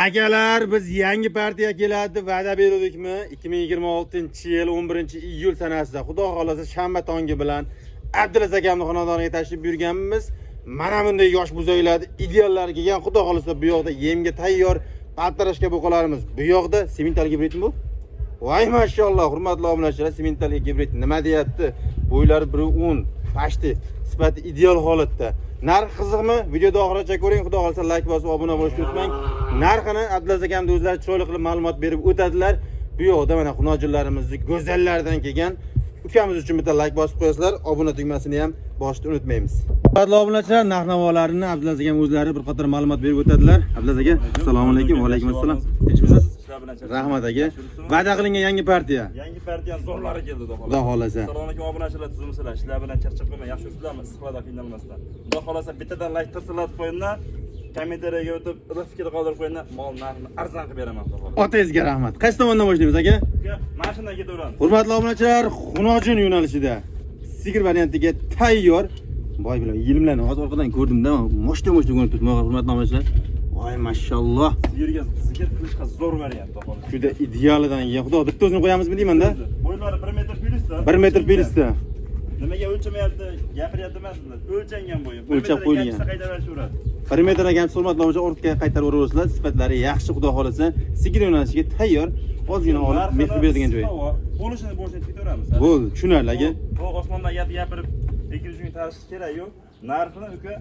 Akalar, biz yangi partiya keladi, va'da berdikmi? 2026-yil 11-iyul sanasida Xudo xolasa shanba tongi bilan Abdulaziz akamning xonadoniga tashrif buyurganmiz. Mana bunday yosh buzoylarni ideallar kelgan. Xudo xolasa bu yoqda yemga tayyor paltarashga bo'qalarimiz. Bu yoqda semental gibridmi bu? Voy mashalloh, hurmatli obunachilar, semental gibrid nima deyapti? Bo'ylari 1.10, pashti, sifati ideal holatda. Narx qiziqmi? Videoda oxirigacha ko'ring. Xudo xolasa like bosib obuna bo'lishni unutmang. Narxini Abdulaziz akamning o'zlari chiroyli qilib ma'lumot berib o'tadilar. Bu yoqda mana xunojillarimizni go'zallardan kelgan ukamiz uchun bitta like bosib qo'yasizlar. Obuna tugmasini ham bosishni unutmaymiz. Hurmatli obunachilar, narx-navolarini Abdulaziz akam o'zlari bir qator ma'lumot berib o'tadilar. Abdulaziz aka, assalomu alaykum. Va alaykum assalom. Tinchmisiz? Rahmat aka. Va'da qilingan yangi partiya. Yangi partiya zo'rlari keldi Xudo xolasa. Assalomu alaykum obunachilar, tuzumsizlar. Ishlar bilan charchab qo'ymang, yaxshi yuribsizlarmi? Issiqlarda qiynalmasdan. Xudo xolasa bittadan like taslatib qo'yinglar. Kommentariyaga o'tib, fikr qoldirib qo'yinglar. Mol narxini arzon qilib beraman, xudo xolasa. Otangizga rahmat. Qaysi tomondan boshlaymiz aka? Mashinaga ketaveramiz. Hurmatli obunachilar, xunojin yo'nalishida sigir variantiga tayyor. Voy bilan yilmlarni hozir orqadan ko'rdimda, moshta ko'rinib turibdi. Hurmatli obunachilar. Voy mashalloh. Sigir qilishga zo'r variant, xudo xolasa. Juda idealidan yigan. Xudo bitta o'zini qo'yamizmi deyman-da? Bo'ylari 1 metr plyusda. 1 metr plyusda. Nimaga o'lchamayapti? Gapiryapti emaslar. O'lchangan bo'yi. O'lchab qo'yilgan. Qaytaraveradi. 1 metrga ham hurmatli obunachilar ortga qaytarib o'raverasizlar. Sifatlari yaxshi, xudo xolasa. Sigir yo'nalishiga tayyor. Ozgina olib mehr beradigan joyi. Bo'lishini ketaveramiz. Bo'ldi, tushunarli aka. Bu osmondan gapirib 200 ming tarish kerak-yu. Narxini uka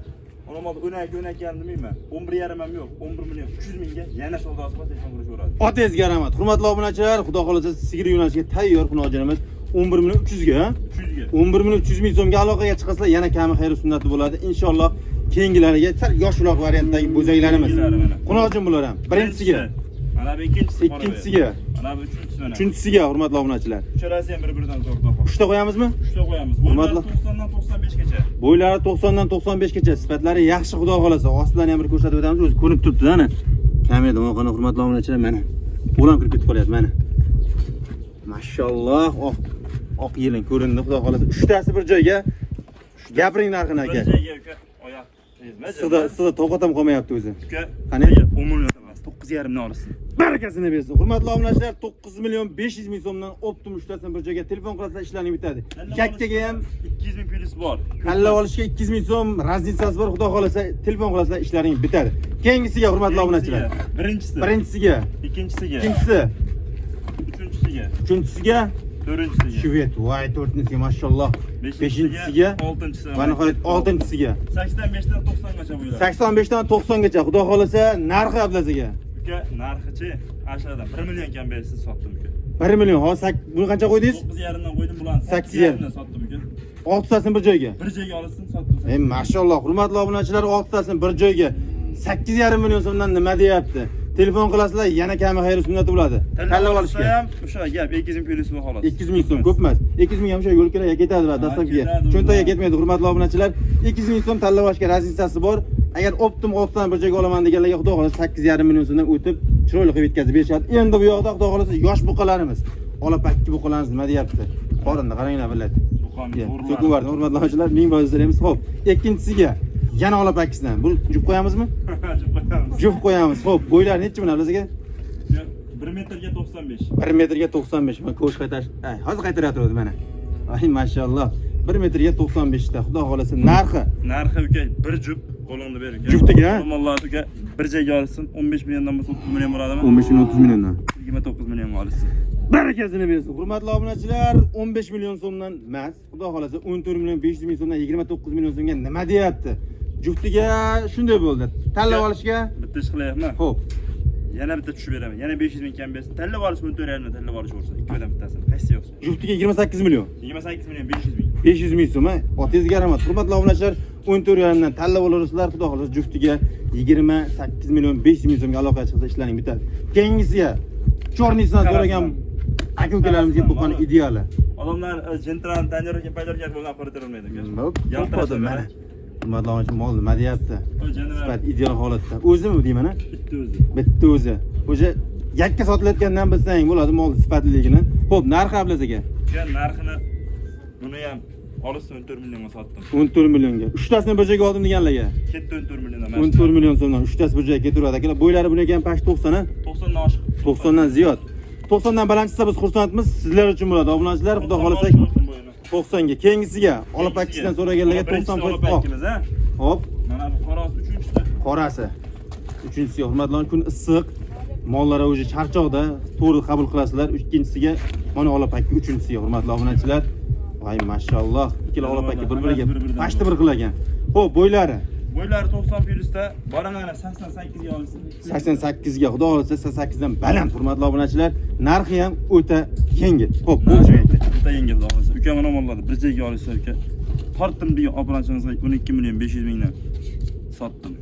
Onomada o'nak-o'nakkan demayman. 11,5 ham yo'q. 11 million 300 mingga yana savdosi bor, telefon qilishaveradi. Otangizga rahmat. Hurmatli obunachilar, xudo xolasa sigir yo'nalishiga tayyor xunojinimiz 11 million 300 ga. 300 ga. 11 million 300 ming so'mga aloqaga chiqasizlar, yana kami xayr sunnati bo'ladi. Inshaalloh keyingilariga sal yoshroq variantdagi bo'zaklarimiz. Xunojin bular ham. Birinchisiga. Mana bu ikkinchisi. Ikkinchisiga. Mana bu uchinchisi mana. Uchinchisiga hurmatli obunachilar. Uchalasi ham bir-biridan zo'r xudo. Uchta qo'yamizmi? Uchta qo'yamiz. Bo'ylari 90 dan 95 gacha. Bo'ylari 90 dan 95 gacha. Sifatlari yaxshi, xudo xolasa. Ostidan ham bir ko'rsatib o'tamiz, o'zi ko'rinib turibdi ana. Kamerada mo'qani hurmatli obunachilar mana. O'lan kirib ketib qolyapti mana. Mashalloh, oq yelin ko'rindi, xudo xolasa. Uchtasi bir joyga. Gapiring narxini aka. Bir joyga uka oyoq tezma. Sizda to'xtam qolmayapti o'zi. Uka, qani? 10 million emas, 9,5 dan olsin. Barakasini bersin. Hurmatli obunachilar, 9 million 500 ming so'mdan optim uchtasini bir joyga telefon qilasizlar, ishlarni bitadi. Yakkaga ham 200 ming plyus bor. Tanlab olishga 200 ming so'm razницasi bor. Xudo xolasa telefon qilasizlar, ishlaring bitadi. Keyingisiga hurmatli obunachilar. Birinchisiga, ikkinchisiga, uchinchisiga, to'rtinchisiga, shvet, voy to'rtinchisiga mashalloh. Beshinchisiga, oltinchisiga, va nihoyat oltinchisiga. 85 dan 90 gacha bo'ladi. 85 dan 90 gacha. Xudo xolasa narxi Abdulaziga. Uka, narxi-chi? Asharadan 1 million kam bersiz sotdim uka. 1 million. Hozir buni qancha qo'ydingiz? 9,5 dan qo'ydim bularni. 8,5 dan sotdim uka. 6tasini bir joyga. Bir joyga olsin, sotdim. Mashalloh, hurmatli obunachilar, 6tasini bir joyga 8,5 million so'mdan nima deyapti? Telefon qilasizlar, yana kami xayr sunnati bo'ladi. Tanlab olishga ham o'sha gap 200 ming plyus bu xolos. 200 ming so'm ko'p emas. 200 ming ham o'sha yo'l kiraga ketadi va dastlabki cho'ntaga ketmaydi. Hurmatli obunachilar, 200 ming so'm tanlab olishga raznicasi bor. Agar optim 6 dan bir joyga olaman deganlarga xudo xolasa 8,5 million so'mdan o'tib chiroyli qilib yetkazib berishadi. Endi bu yoqda xudo xolasa yosh buqalarimiz, olapakki buqalarimiz nima deyapti? Qorinda qaranglar biladi. So'kuvardi, hurmatli obunachilar, ming boyizlarimiz. Xo'p, ikkinchisiga yana olapakkisidan. Buni jub qo'yamizmi? Jub qo'yamiz. Xo'p, bo'ylari necha mana Abdulaziga? 1 metrga 95. 1 metrga 95. Mana ko'sh qaytarish. Hozir qaytaryapti mana. Ay mashalloh. 1 metrga 95 ta. Xudo xolasa narxi. Narxi uka bir jup qo'lingni ber uka. Juftiga? Tomonlar uka bir joyga olsin, 15 milliondan bo'lsa 30 million bo'ladimi? 15 million 30 milliondan. 29 millionga olsin. Barakasini bersin. Hurmatli obunachilar, 15 million so'mdan emas, xudo xolasa 14 million 500 ming so'mdan 29 million so'mga nima deyapti? Juftiga shunday bo'ldi. Tanlab olishga bitta ish qilyapman. Xo'p. Yana bitta tushib beraman. Yana 500 ming kam bersin. Tanlab olish 14,5 dan tanlab olish bo'lsa, ikkovidan bittasini. Qaysi yo'qsa. Juftiga 28 million. 28 million 500 ming. 500 ming so'm. Otangizga rahmat. Hurmatli obunachilar, 14,5 dan tanlab olasizlar. Xudo xolasa juftiga 28 million 500 ming so'mga aloqa chiqsa ishlaring bitadi. Keyingisiga chornisdan so'ragan aka-ukalarimizga bo'lgan ideali. Odamlar jentran tanyorga paydarga bo'lgan qaratilmaydi uka. Yaltiradi mana. Hurmatli obunachilar, mol nima deyapti? Sifat ideal holatda. O'zimi deyman-a? Bitta o'zi. Bitta o'zi. O'sha yakka sotilayotgandan bilsang bo'ladi mol sifatliligini. Xo'p, narxi Abdulaziga. Uka, narxini buni ham Xolis 14 millionga sotdim. 14 millionga. 3tasini bir joyga oldim deganlarga. Ketdi 14 milliondan. 14 million so'mdan 3tasi bir joyga ketaveradi akalar. Bo'ylari buni ekan past 90 a. 90dan oshiq. 90dan ziyod. 90dan baland chiqsa biz xursandmiz. Sizlar uchun bo'ladi. Obunachilar, xudo xolasa 90 ga. Keyingisiga olib akisidan so'raganlarga 90% oq. Hop, Mana bu qorasi 3-chi. qorasi. 3-inchisi hurmatli kun issiq. Mollar o'zi charchoqda, to'g'ri qabul qilasizlar. Ikkinchisiga mana olib akki, uchinchisiga hurmatli obunachilar. Voy mashalloh, ikkala olib akki bir-biriga pashti bir qilagan. Xo'p, bo'ylari. Bo'ylari 90 plyusda, borangani 88 ga olsin. 88 ga, xudo xolasa 88 dan baland hurmatli obunachilar. Narxi ham o'ta yengil. Xo'p, bu joyda. O'ta yengil xudo xolasa. Uka mana mollarni bir joyga olishsa uka. Tortdim degan obunachimizga 12 million 500 mingdan sotdim.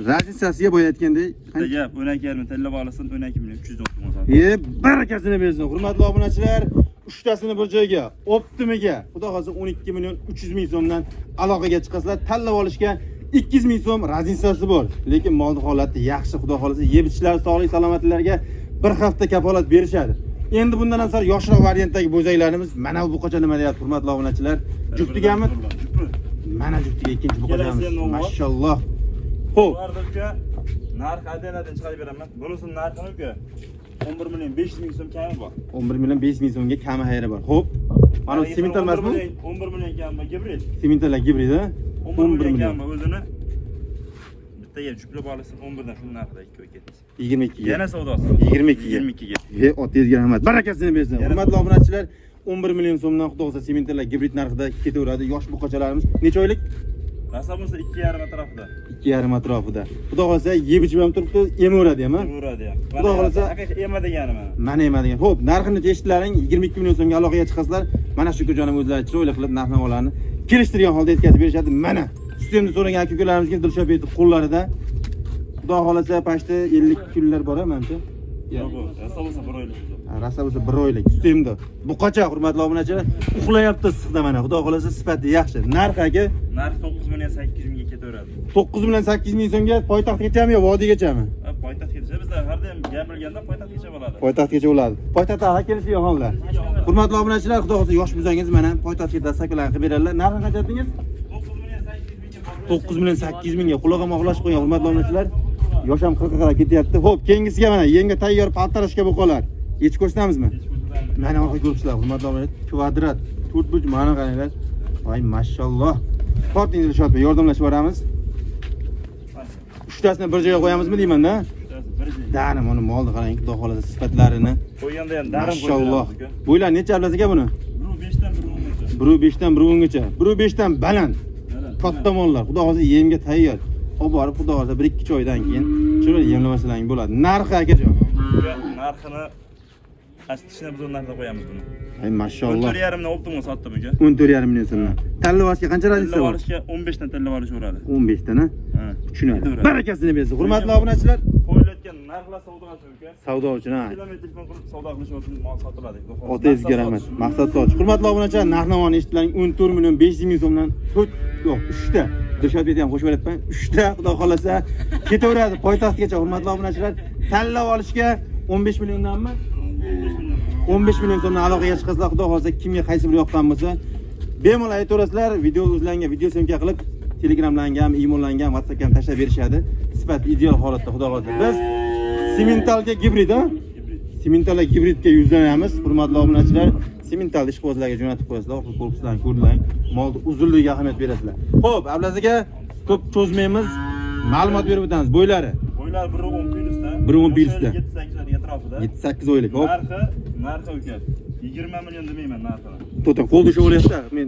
Razitsasiga boya aytgandek, Bittaga 12,5 tellab olasin 12 million 310 ming sotdim. Barakasini bersin hurmatli obunachilar. 3tasini bir joyga, optimiga, xudo xolasa 12 million 300 ming so'mdan aloqaga chiqasizlar. Tanlab olishga 200 ming so'm razitsasi bor. Lekin molni holati yaxshi, xudo xolasa yeb ichishlar, sog'lik salomatliklarga bir hafta kafolat berishadi. Endi bundan ham sal yoshroq variantdagi bo'zaklarimiz mana bu qocha nima deyapti hurmatli obunachilar? Juftigami? Mana juftiga ikkinchi bo'qajamiz. Mashalloh. Xo'p, uka narx adanadan chiqarib beraman. Bunisini narxini uka 11 million 500 ming so'm kami bor. 11 million 500 ming so'mga kami xayri bor. Xo'p. Mana simental emasmi? 11 million kami gibrid. Simental gibrid a? 11 million kami o'zini bittaga juplab olasin 11 dan shu narxida 2 ga ketdi. 22 ga. Yana savdosi. 22 ga. Otangizga rahmat. Barakasini bersin. Hurmatli obunachilar, 11 million so'mdan xudo xolasa simental gibrid narxida ketaveradi. Yosh buqachalarimiz necha oylik? Nasab bo'lsa 2,5 atrofida. 2,5 atrofida. Xudo xolasa yeb ichib ham turibdi, emaveradi ham. Emaveradi ham. Xudo xolasa haqiqiy ema degani mana. Mana ema degan. Xo'p, narxini eshitdilaring, 22 million so'mga aloqaga chiqasizlar. Mana shu ko'jonim o'zlari chiroyli qilib narx-navolarni kelishtirgan holda yetkazib berishadi. Mana sistemni so'ragan aka-ukalarimizga Dilshod Betov qo'llarida. Xudo xolasa pashti 50 kunlar bor-a, menimcha. Yo'q, rasa bo'lsa 1 oylik. Rasa bo'lsa 1 oylik. Sistemda. Bu qacha hurmatli obunachilar, uxlayapti issiqda mana. Xudo xolasa sifati yaxshi. Narx aka? Narx 9 million 800 mingga ketaveradi. 9 million 800 ming so'mga poytaxtgacha yo vodiygacha?mi? Poytaxtgacha bizlar har doim gapirganda poytaxtgacha bo'ladi. Poytaxtgacha bo'ladi. Poytaxtga kelishgan holda. Hurmatli obunachilar, xudo xolasa yosh buzangiz mana poytaxtga dastaklarini qilib beradilar. Narxi qancha aytdingiz? 9 million 800 mingga qulog'im oxlashib qo'ygan hurmatli obunachilar. Yosh ham 40 ga qarab ketyapti. Xo'p, keyingisiga mana yenga tayyor paltarashga bo'qolar. Yechib ko'rsamizmi? Mana orqa ko'ribsizlar, hurmatli obunachilar. Kvadrat, 4 burch mana qaranglar. Voy mashalloh. Torting Dilshod Bey, yordamlashib boramiz. 3tasini bir joyga qo'yamizmi deyman-da? Dani mana molni qarang, xudo xolasa sifatlarini. Qo'yganda ham darim Mashalloh. Bo'ylar necha ablasiz aka buni? 1 5 dan 1 10 gacha. 1 5 dan baland. Katta mollar. Xudo xolasa yemga tayyor. Olib borib, xudo xolasa 1-2 oydan keyin chiroyli yemlamasalaring bo'ladi. Narxi akajon? Narxini Astishni biz narxda qo'yamiz buni. Ay mashalloh. 14,5 dan optimga sotdim aka. 14,5 million so'mdan. Tanlab olishga qancha raziyasi bor? Tanlab olishga 15 dan tanlab olishaveradi. 15 dan, ha? Ha. Tushunadi. Barakasini bersin. Hurmatli obunachilar, qo'yilayotgan narxlar savdo uchun aka. Savdo uchun, ha. Kilometr telefon qilib savdo qilish uchun mal sotiladi. Otangizga rahmat. Maqsad sotish. Hurmatli obunachilar, narx-navoni eshitdilaring 14 million 500 ming so'mdan. Yo'q, 3 ta. Dilshod Betov ham qo'shib beribman. 3 ta, xudo xolasa ketaveradi poytaxtgacha. Hurmatli obunachilar, tanlab olishga 15 milliondanmi? 15 million so'mdan aloqaga chiqasizlar. Xudo xolasa kimga qaysi bir yoqqan bo'lsa, bemalol aytaverasizlar. Video o'zlangan, video syomka qilib Telegramlangan, emaillangan, WhatsAppga ham tashlab berishadi. Sifat ideal holatda, xudo xolasa. Biz simentalga gibrid, ha? Simentalga gibridga yuzlanamiz. Hurmatli obunachilar, simental ishqibozlarga jo'natib qo'yasizlar. Orqa korpuslarni ko'rlang, molni uzunligiga ahamiyat berasizlar. Xo'p, ablaziga ko'p cho'zmaymiz. Ma'lumot berib o'tamiz. Bo'ylari 110 plyusda. 110 plyusda. 7-8 oylik atrofida. 7-8 oylik. Hop. Narxi uka 20 million demayman narxini. To'g'ri, qo'lda o'sha men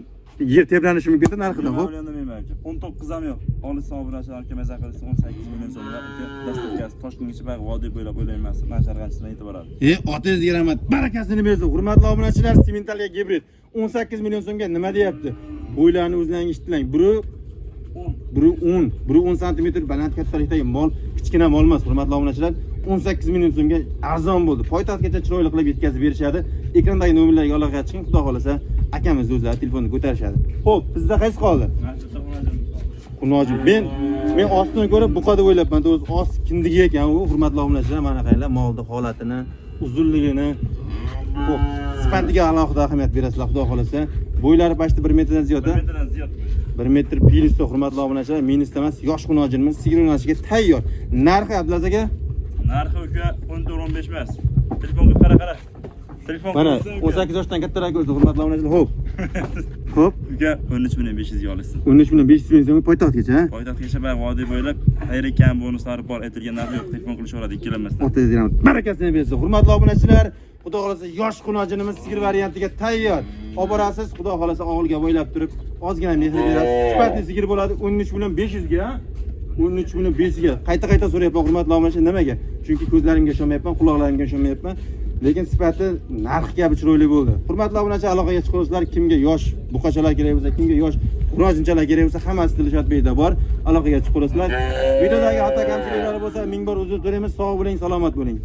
yer tebranishi mumkin-da narxidan, 20 xo'p. million demayman aka. 19 ham yo'q. Olis obunachilar aka maza qilsa 18 million so'mlar aka. Dastavkasi Toshkentgacha bag vodiy bo'ylab o'ylayman. Man sharg'anchidan yetib boradi. Otangizga rahmat. Barakasini bersin. Hurmatli obunachilar, simentalga gibrid 18 million so'mga nima deyapti? Bo'ylarni o'zlaringiz eshitdilang. Biri 10 sm baland kattalikdagi mol, kichkina mol emas, hurmatli obunachilar. 18 million so'mga arzon bo'ldi. Poytaxtgacha chiroyli qilib yetkazib berishadi. Ekrandagi nomerlarga aloqaga chiqing, xudo xolasa akamiz o'zlari telefonni ko'tarishadi. Xo'p, bizda qaysi qoldi? Qunojim. Men ostini ko'rib buqa deb o'ylabman. O'zi ost kindigi ekan u, hurmatli obunachilar. Mana qaranglar, molni holatini, uzunligini, Xo'p, sifatiga alohida ahamiyat berasizlar, xudo xolasa. Bo'ylari pashti 1 metrdan ziyod, 1 metrdan ziyod. 1 metr plyusda, hurmatli obunachilar, minusda emas, yosh xunojinimiz sigir o'ynashiga tayyor. Narxi Abdulaziz aka? Narxi uka 14-15 emas. Telefonga qara. Telefon Mana qilsa uka. 18 yoshdan kattaroq o'zi, hurmatli obunachilar. Xo'p. Xo'p. Uka 13500 ga olasiz. 13500 so'm poytaxtgacha, ha? Poytaxtgacha va vodiy bo'ylab xayr ekan bonuslari bor, aytilgan narx yo'q. Telefon qilishaveradi ikkilanmasdan. Otangizga rahmat. Barakasini bersin. Hurmatli obunachilar, xudo xolasa yosh xunojinimiz sigir variantiga tayyor. Olib borasiz, xudo xolasa og'ilga bo'ylab turib, ozgina mehr berasiz. Sifatli sigir bo'ladi 13500 ga, 13500 ga. Qayta so'rayapman, hurmatli obunachilar, nimaga? Chunki ko'zlarimga ishonmayapman, quloqlarimga ishonmayapman. Lekin sifati narx kabi chiroyli bo'ldi. Hurmatli obunachilar, aloqaga chiqasizlar, kimga yosh buqachalar kerak bo'lsa, kimga yosh xunojinchalar kerak bo'lsa, hammasi Dilshod Beyda bor. Aloqaga chiqasizlar. Videodagi xato kamchiliklari bo'lsa, ming bor uzr so'raymiz. Sog' bo'ling, salomat bo'ling.